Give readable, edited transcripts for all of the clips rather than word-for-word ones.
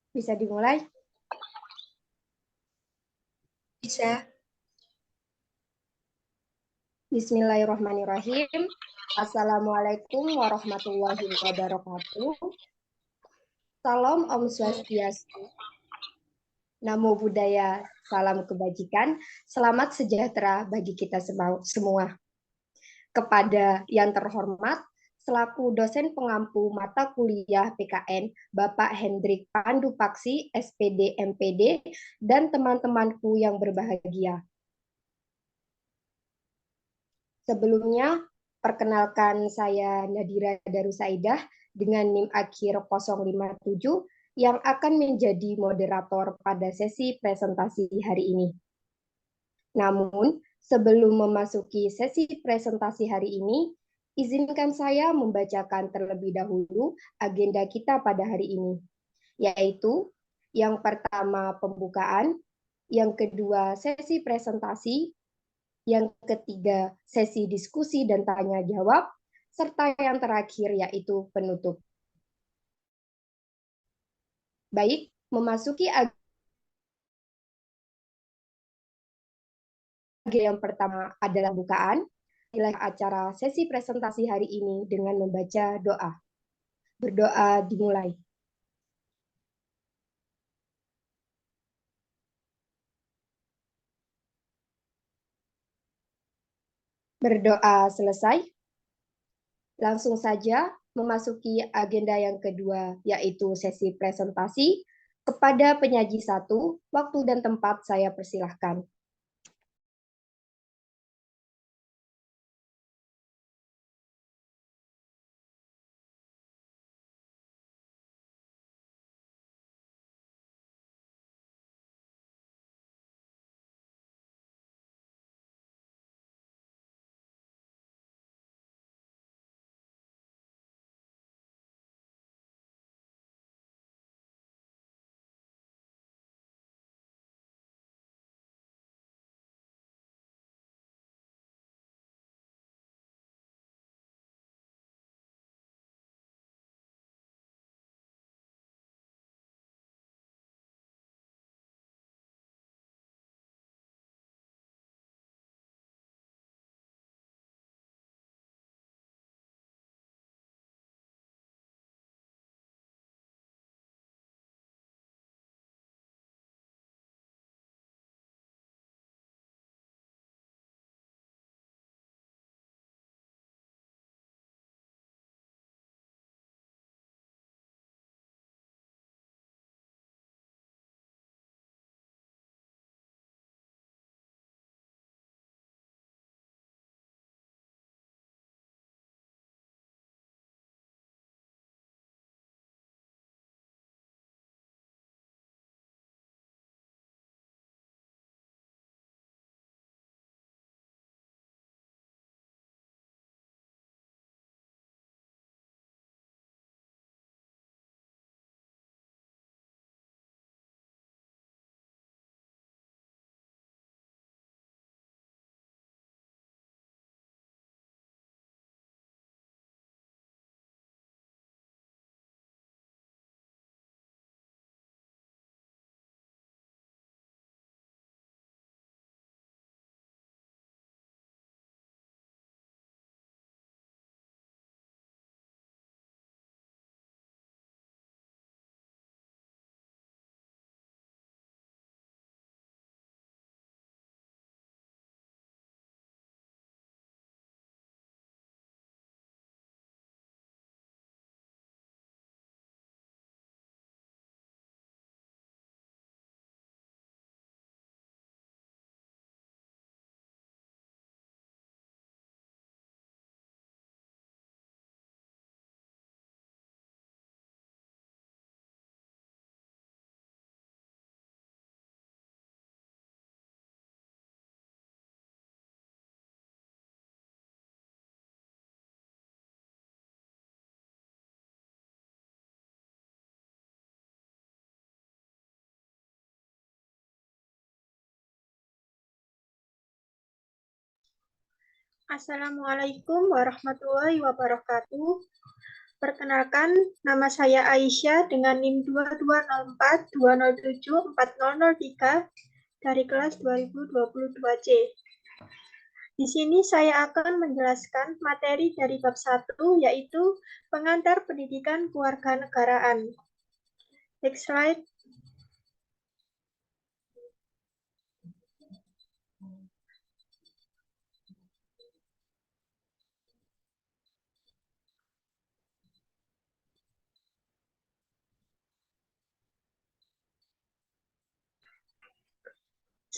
Bisa dimulai? Bisa. Bismillahirrahmanirrahim. Assalamualaikum warahmatullahi wabarakatuh. Salam Om Swastiastu. Namo Buddhaya, salam kebajikan, selamat sejahtera bagi kita semua. Kepada yang terhormat, selaku dosen pengampu mata kuliah PKN, Bapak Hendrik Pandu Paksi, SPD, MPD, dan teman-temanku yang berbahagia. Sebelumnya, perkenalkan saya Nadira Darusaidah dengan NIM akhir 057 yang akan menjadi moderator pada sesi presentasi hari ini. Namun, sebelum memasuki sesi presentasi hari ini, izinkan saya membacakan terlebih dahulu agenda kita pada hari ini, yaitu yang pertama pembukaan, yang kedua sesi presentasi, yang ketiga sesi diskusi dan tanya jawab, serta yang terakhir yaitu penutup. Baik, memasuki agenda yang pertama adalah bukaan. Nilai acara sesi presentasi hari ini dengan membaca doa. Berdoa dimulai. Berdoa selesai. Langsung saja memasuki agenda yang kedua, yaitu sesi presentasi. Kepada penyaji satu, waktu dan tempat saya persilahkan. Assalamualaikum warahmatullahi wabarakatuh. Perkenalkan, nama saya Aisyah dengan NIM 220420740003 dari kelas 2022C. Di sini saya akan menjelaskan materi dari bab 1, yaitu pengantar pendidikan kewarganegaraan. Next slide.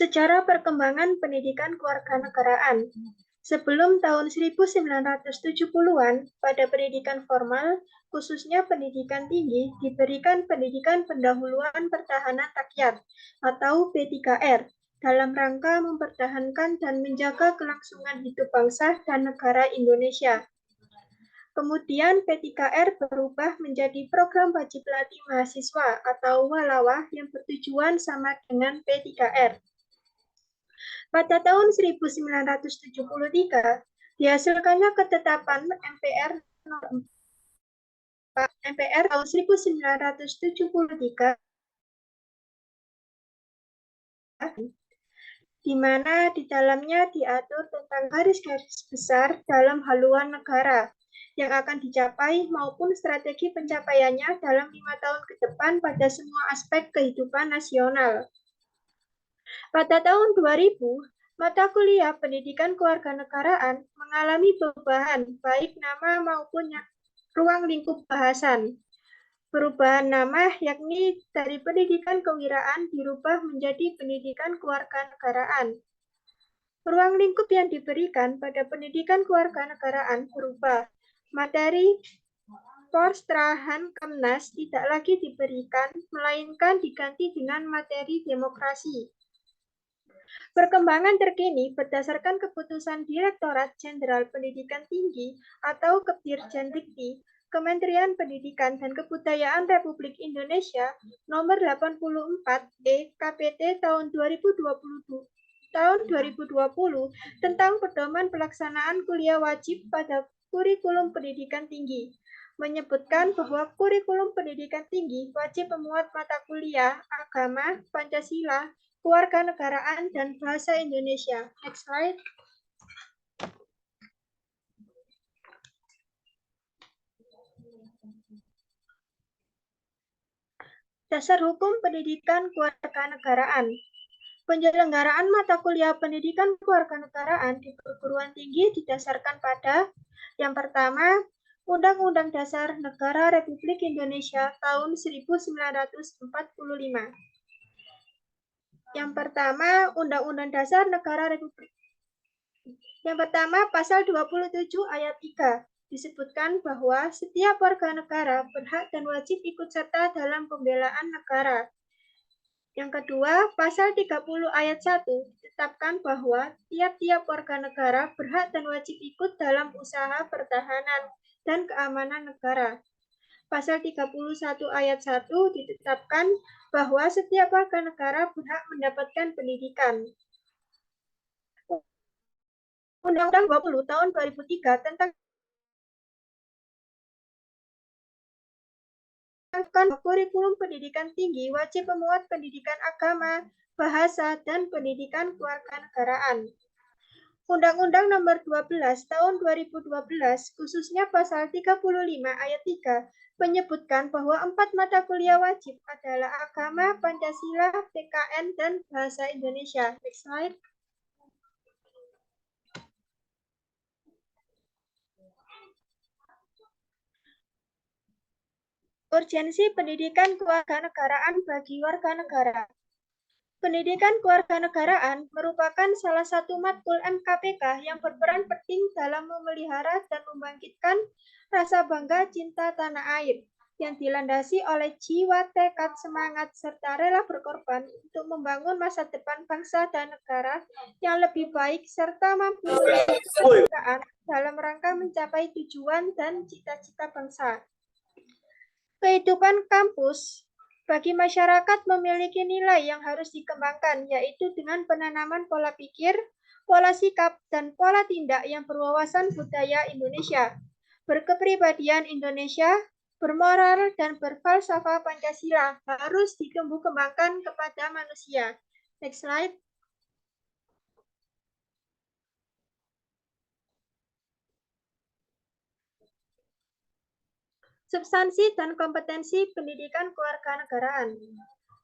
Sejarah perkembangan pendidikan kewarganegaraan. Sebelum tahun 1970-an, pada pendidikan formal, khususnya pendidikan tinggi, diberikan pendidikan pendahuluan pertahanan rakyat atau P3R dalam rangka mempertahankan dan menjaga kelangsungan hidup bangsa dan negara Indonesia. Kemudian P3R berubah menjadi program wajib latih mahasiswa atau walawah yang bertujuan sama dengan P3R. Pada tahun 1973, dihasilkannya ketetapan MPR tahun 1973, di mana di dalamnya diatur tentang garis-garis besar dalam haluan negara yang akan dicapai maupun strategi pencapaiannya dalam 5 tahun ke depan pada semua aspek kehidupan nasional. Pada tahun 2000, mata kuliah pendidikan kewarganegaraan mengalami perubahan baik nama maupun ruang lingkup bahasan. Perubahan nama yakni dari pendidikan kewiraan dirubah menjadi pendidikan kewarganegaraan. Ruang lingkup yang diberikan pada pendidikan kewarganegaraan berubah. Materi Perstrahan Kemnas tidak lagi diberikan, melainkan diganti dengan materi demokrasi. Perkembangan terkini berdasarkan keputusan Direktorat Jenderal Pendidikan Tinggi atau Kepdirjendikti, Kementerian Pendidikan dan Kebudayaan Republik Indonesia nomor 84 KPT tahun 2020 tentang pedoman pelaksanaan kuliah wajib pada kurikulum pendidikan tinggi menyebutkan bahwa kurikulum pendidikan tinggi wajib memuat mata kuliah agama, Pancasila, kewarganegaraan, dan bahasa Indonesia. Next slide. Dasar hukum pendidikan kewarganegaraan. Penyelenggaraan mata kuliah pendidikan kewarganegaraan di perguruan tinggi didasarkan pada yang pertama, Undang-Undang Dasar Negara Republik Indonesia tahun 1945. Yang pertama, Undang-Undang Dasar Negara Republik. Yang pertama, pasal 27 ayat 3 disebutkan bahwa setiap warga negara berhak dan wajib ikut serta dalam pembelaan negara. Yang kedua, pasal 30 ayat 1 ditetapkan bahwa tiap-tiap warga negara berhak dan wajib ikut dalam usaha pertahanan dan keamanan negara. Pasal 31 ayat 1 ditetapkan bahwa setiap warga negara berhak mendapatkan pendidikan. Undang-Undang 20 tahun 2003 tentang kurikulum pendidikan tinggi wajib memuat pendidikan agama, bahasa, dan pendidikan kewarganegaraan. Undang-Undang Nomor 12 Tahun 2012, khususnya pasal 35 ayat 3, menyebutkan bahwa 4 mata kuliah wajib adalah agama, Pancasila, PKN, dan bahasa Indonesia. Next slide. Urgensi pendidikan kewarganegaraan bagi warga negara. Pendidikan kewarganegaraan merupakan salah satu matkul MKPK yang berperan penting dalam memelihara dan membangkitkan rasa bangga cinta tanah air yang dilandasi oleh jiwa, tekad, semangat, serta rela berkorban untuk membangun masa depan bangsa dan negara yang lebih baik serta mampu kebanggaan dalam rangka mencapai tujuan dan cita-cita bangsa. Kehidupan kampus Bagi masyarakat memiliki nilai yang harus dikembangkan, yaitu dengan penanaman pola pikir, pola sikap, dan pola tindak yang berwawasan budaya Indonesia, berkepribadian Indonesia, bermoral, dan berfalsafah Pancasila harus ditumbuh kembangkan kepada manusia. Next slide. Substansi dan kompetensi pendidikan kewarganegaraan.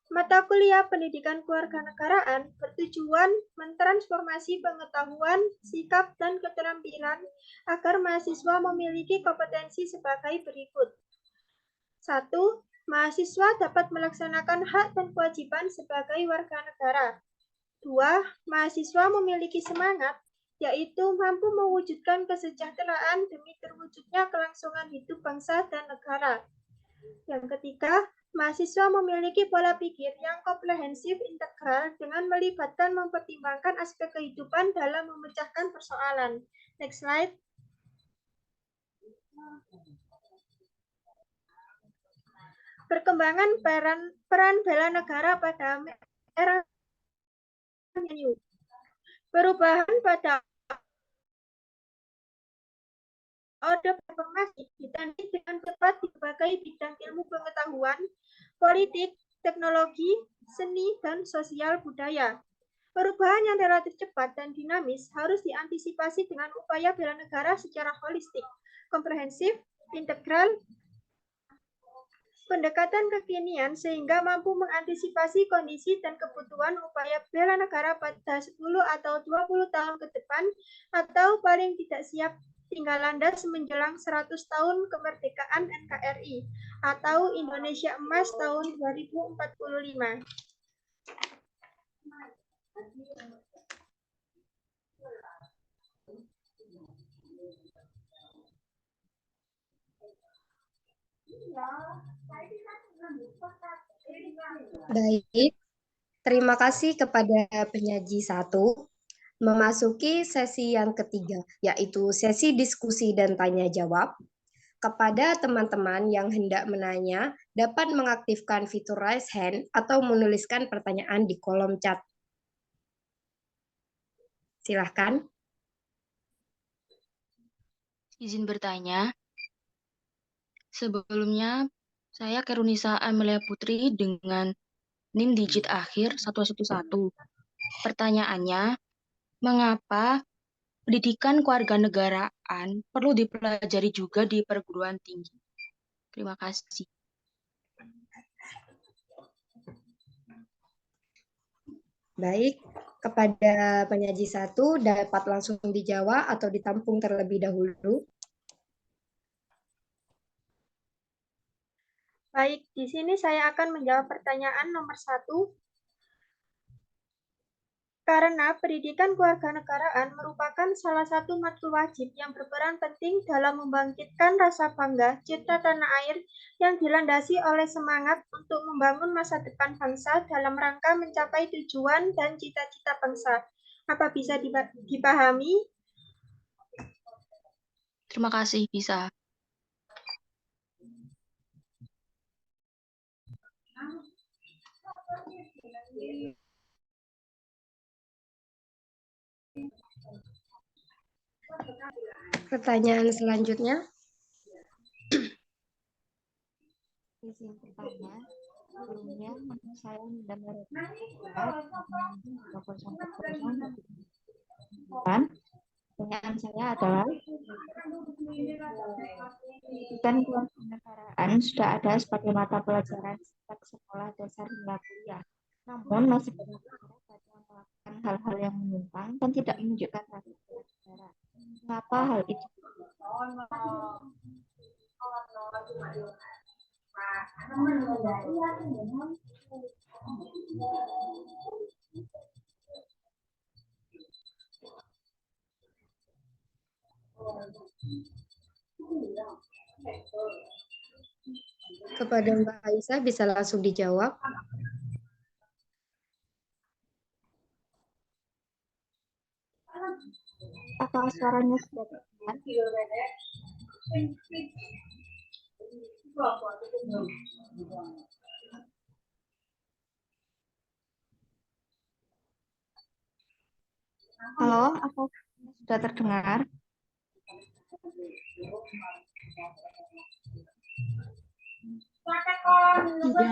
Mata kuliah pendidikan kewarganegaraan bertujuan mentransformasi pengetahuan, sikap, dan keterampilan agar mahasiswa memiliki kompetensi sebagai berikut. 1. Mahasiswa dapat melaksanakan hak dan kewajiban sebagai warga negara. 2. Mahasiswa memiliki semangat, yaitu mampu mewujudkan kesejahteraan demi terwujudnya kelangsungan hidup bangsa dan negara. Yang ketiga, mahasiswa memiliki pola pikir yang komprehensif integral dengan melibatkan mempertimbangkan aspek kehidupan dalam memecahkan persoalan. Next slide. Perkembangan peran bela negara pada era new. Perubahan pada orde reformasi ditandai dengan cepat di berbagai bidang ilmu pengetahuan, politik, teknologi, seni, dan sosial budaya. Perubahan yang relatif cepat dan dinamis harus diantisipasi dengan upaya bela negara secara holistik, komprehensif, integral, pendekatan kekinian sehingga mampu mengantisipasi kondisi dan kebutuhan upaya bela negara pada 10 atau 20 tahun ke depan atau paling tidak siap tinggal landas menjelang 100 tahun kemerdekaan NKRI atau Indonesia Emas tahun 2045. Baik, terima kasih kepada penyaji 1. Memasuki sesi yang ketiga, yaitu sesi diskusi dan tanya jawab. Kepada teman-teman yang hendak menanya, dapat mengaktifkan fitur raise hand atau menuliskan pertanyaan di kolom chat. Silahkan. Izin bertanya. Sebelumnya, saya Kerunisa Amelia Putri dengan NIM digit akhir 111. Pertanyaannya, mengapa pendidikan kewarganegaraan perlu dipelajari juga di perguruan tinggi? Terima kasih. Baik, kepada penyaji 1 dapat langsung dijawab atau ditampung terlebih dahulu. Baik, di sini saya akan menjawab pertanyaan nomor 1. Karena pendidikan kewarganegaraan merupakan salah satu matkul wajib yang berperan penting dalam membangkitkan rasa bangga citra tanah air yang dilandasi oleh semangat untuk membangun masa depan bangsa dalam rangka mencapai tujuan dan cita-cita bangsa. Apa bisa dipahami? Terima kasih, bisa. Pertanyaan selanjutnya. Izin bertanya, sebelumnya saya mendengar pertanyaan saya adalah pendidikan kewarganegaraan sudah ada sebagai mata pelajaran sejak sekolah dasar hingga kuliah. Namun masih banyak masyarakat yang melakukan hal-hal yang menyimpang dan tidak menunjukkan rasa bela negara. Mengapa hal itu? Kepada Mbak Aisyah bisa langsung dijawab. Apa suaranya sudah terdengar? Halo, apa sudah terdengar? Iya.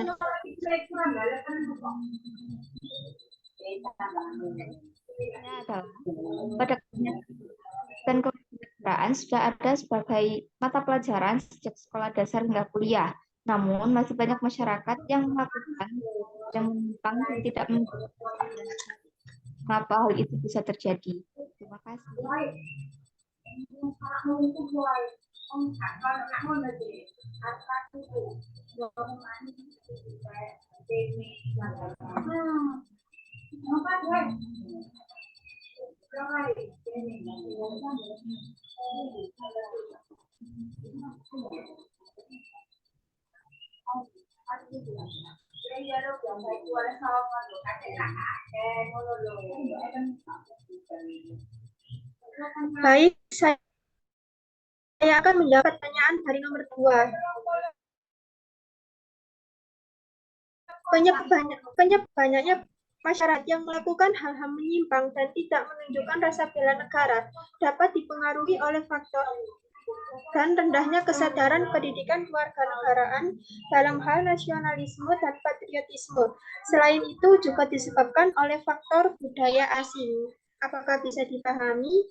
Adalah pada dan kewarganegaraan sudah ada sebagai mata pelajaran sejak sekolah dasar hingga kuliah. Namun masih banyak masyarakat yang melakukan yang menyimpang dan tidak mengikuti mengapa hal itu bisa terjadi. Terima kasih. Baik, saya akan menjawab pertanyaan dari nomor 2. Banyaknya masyarakat yang melakukan hal-hal menyimpang dan tidak menunjukkan rasa bela negara dapat dipengaruhi oleh faktor dan rendahnya kesadaran pendidikan kewarganegaraan dalam hal nasionalisme dan patriotisme. Selain itu juga disebabkan oleh faktor budaya asing. Apakah bisa dipahami?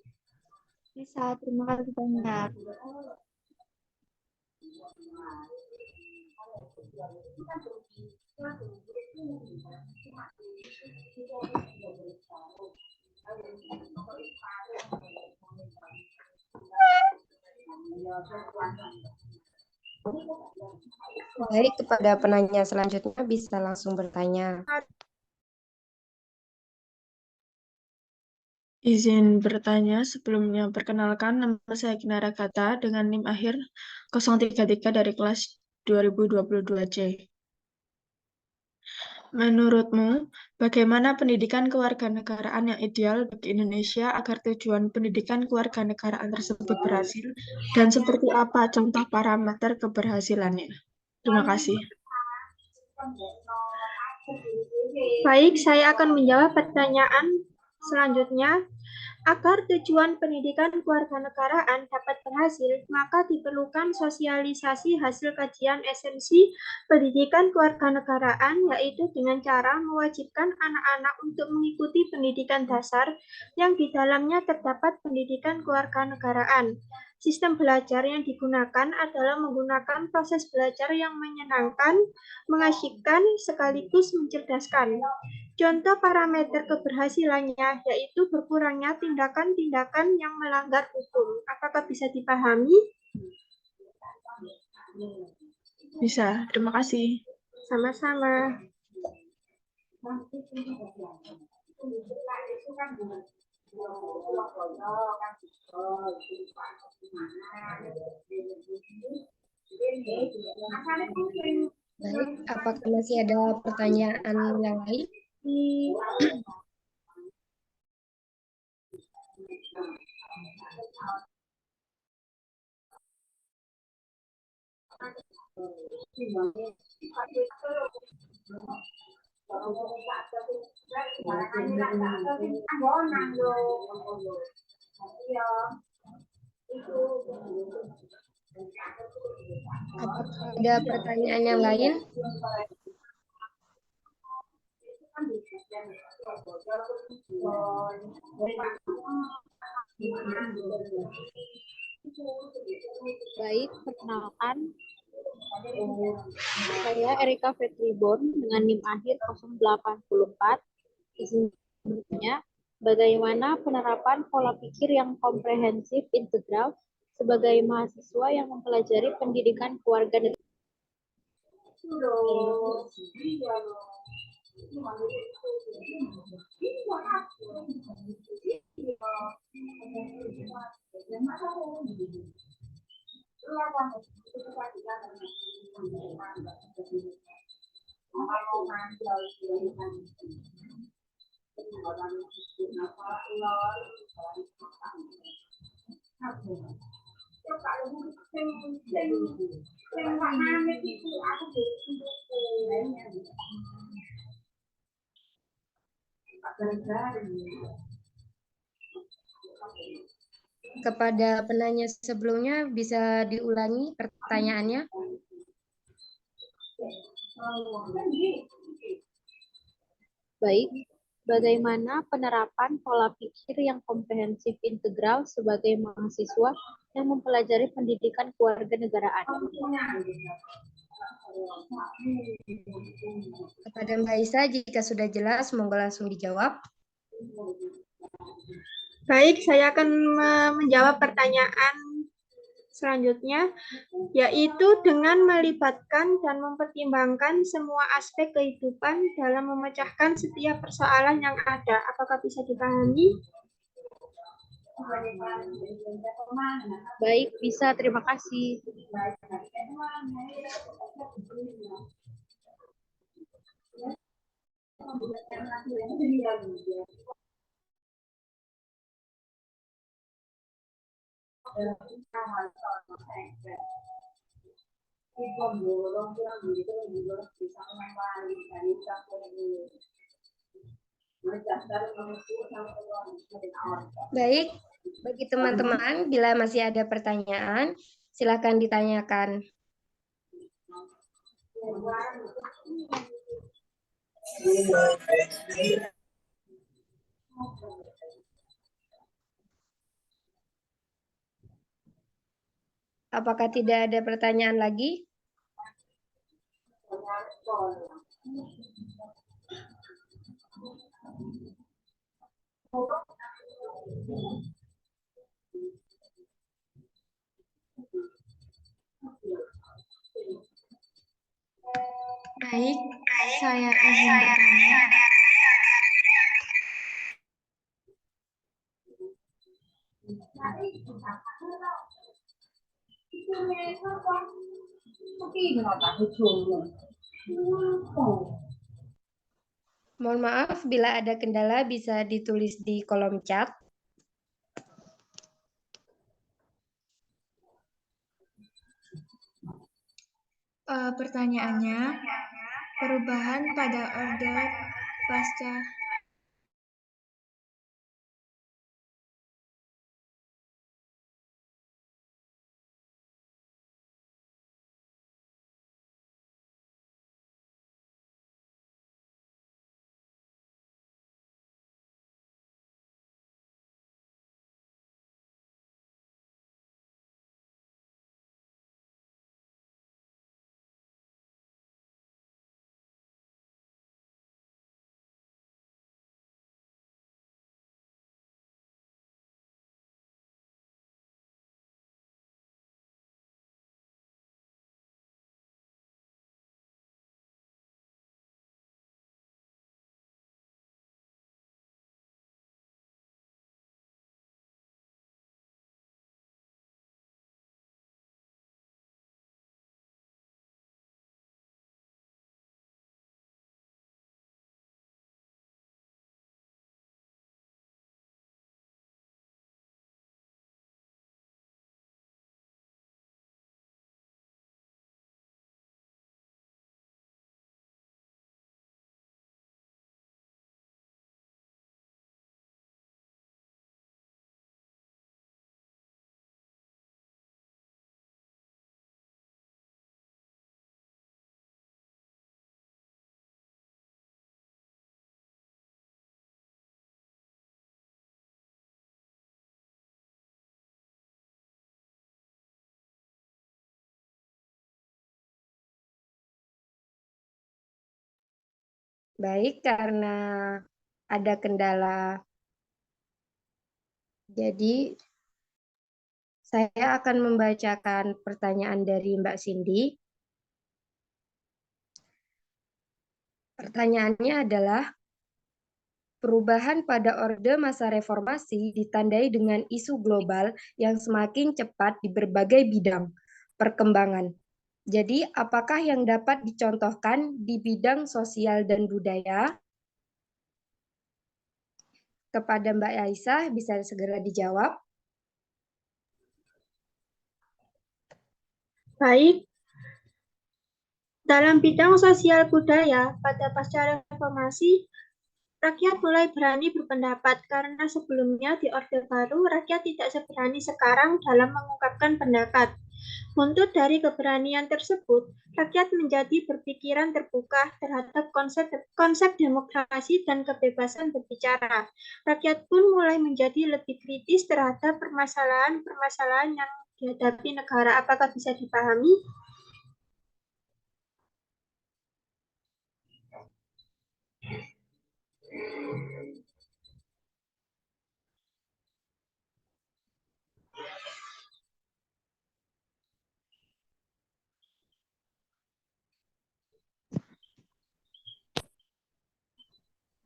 Bisa, terima kasih banyak. Baik, kepada penanya selanjutnya bisa langsung bertanya. Izin bertanya sebelumnya, perkenalkan nama saya Kinara Gata dengan NIM akhir 033 dari kelas 2022C. Menurutmu, bagaimana pendidikan kewarganegaraan yang ideal bagi Indonesia agar tujuan pendidikan kewarganegaraan tersebut berhasil, dan seperti apa contoh parameter keberhasilannya? Terima kasih. Baik, saya akan menjawab pertanyaan selanjutnya. Agar tujuan pendidikan kewarganegaraan dapat berhasil, maka diperlukan sosialisasi hasil kajian esensi pendidikan kewarganegaraan, yaitu dengan cara mewajibkan anak-anak untuk mengikuti pendidikan dasar yang di dalamnya terdapat pendidikan kewarganegaraan. Sistem belajar yang digunakan adalah menggunakan proses belajar yang menyenangkan, mengasyikkan, sekaligus mencerdaskan. Contoh parameter keberhasilannya yaitu berkurangnya tindakan-tindakan yang melanggar hukum. Apakah bisa dipahami? Bisa, terima kasih. Sama-sama. Baik, apakah masih ada pertanyaan yang lain? Apakah ada pertanyaan yang lain? Baik, perkenalkan. Saya Erika Fetribon dengan NIM akhir 084. Izin bertanya, bagaimana penerapan pola pikir yang komprehensif integral sebagai mahasiswa yang mempelajari pendidikan kewarganegaraan? Kepada penanya sebelumnya, bisa diulangi pertanyaannya? Baik, bagaimana penerapan pola pikir yang komprehensif integral sebagai mahasiswa yang mempelajari pendidikan kewarganegaraan? Kepada Mbak Isa, jika sudah jelas, monggo langsung dijawab. Baik, saya akan menjawab pertanyaan selanjutnya, yaitu dengan melibatkan dan mempertimbangkan semua aspek kehidupan dalam memecahkan setiap persoalan yang ada. Apakah bisa dipahami? Baik, bisa. Terima kasih. Baik, bagi teman-teman, bila masih ada pertanyaan, silakan ditanyakan. Apakah tidak ada pertanyaan lagi? Baik, saya izin bertanya. Mohon maaf, bila ada kendala bisa ditulis di kolom chat. Pertanyaannya, perubahan pada orde pasca Baik, karena ada kendala, jadi saya akan membacakan pertanyaan dari Mbak Cindy. Pertanyaannya adalah, perubahan pada Orde Masa Reformasi ditandai dengan isu global yang semakin cepat di berbagai bidang perkembangan. Jadi, apakah yang dapat dicontohkan di bidang sosial dan budaya? Kepada Mbak Aisyah, bisa segera dijawab. Baik, dalam bidang sosial budaya pada pasca reformasi Rakyat mulai berani berpendapat karena sebelumnya di Orde Baru rakyat tidak seberani sekarang dalam mengungkapkan pendapat. Buntut dari keberanian tersebut, rakyat menjadi berpikiran terbuka terhadap konsep demokrasi dan kebebasan berbicara. Rakyat pun mulai menjadi lebih kritis terhadap permasalahan-permasalahan yang dihadapi negara. Apakah bisa dipahami?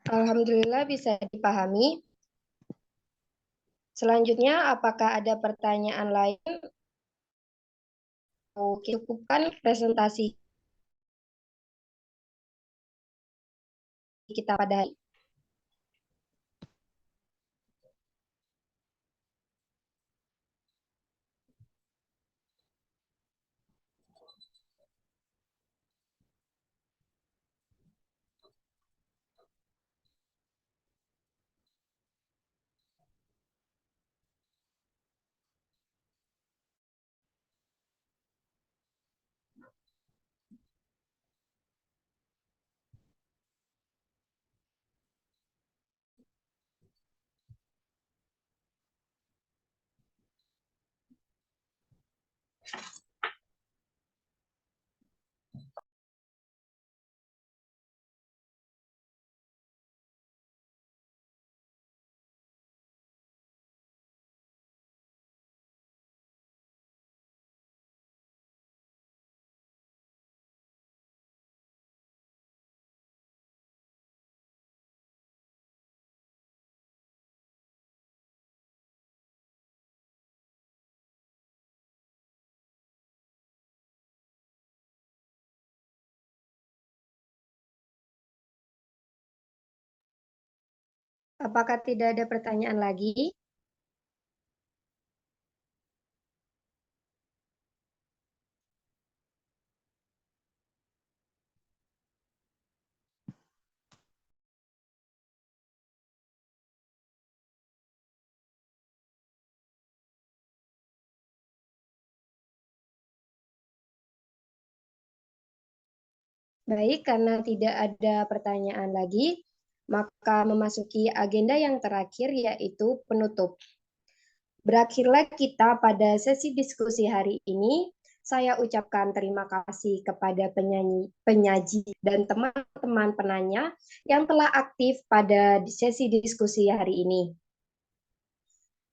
Alhamdulillah bisa dipahami. Selanjutnya, apakah ada pertanyaan lain? Cukupkan presentasi kita pada hari. Apakah tidak ada pertanyaan lagi? Baik, karena tidak ada pertanyaan lagi, maka memasuki agenda yang terakhir yaitu penutup. Berakhirlah kita pada sesi diskusi hari ini. Saya ucapkan terima kasih kepada penyaji dan teman-teman penanya yang telah aktif pada sesi diskusi hari ini.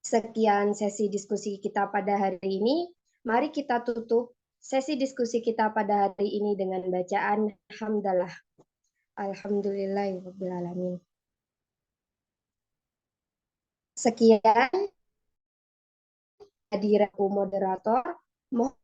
Sekian sesi diskusi kita pada hari ini. Mari kita tutup sesi diskusi kita pada hari ini dengan bacaan hamdalah. Alhamdulillahirrahmanirrahim. Sekian hadirku moderator. Mohon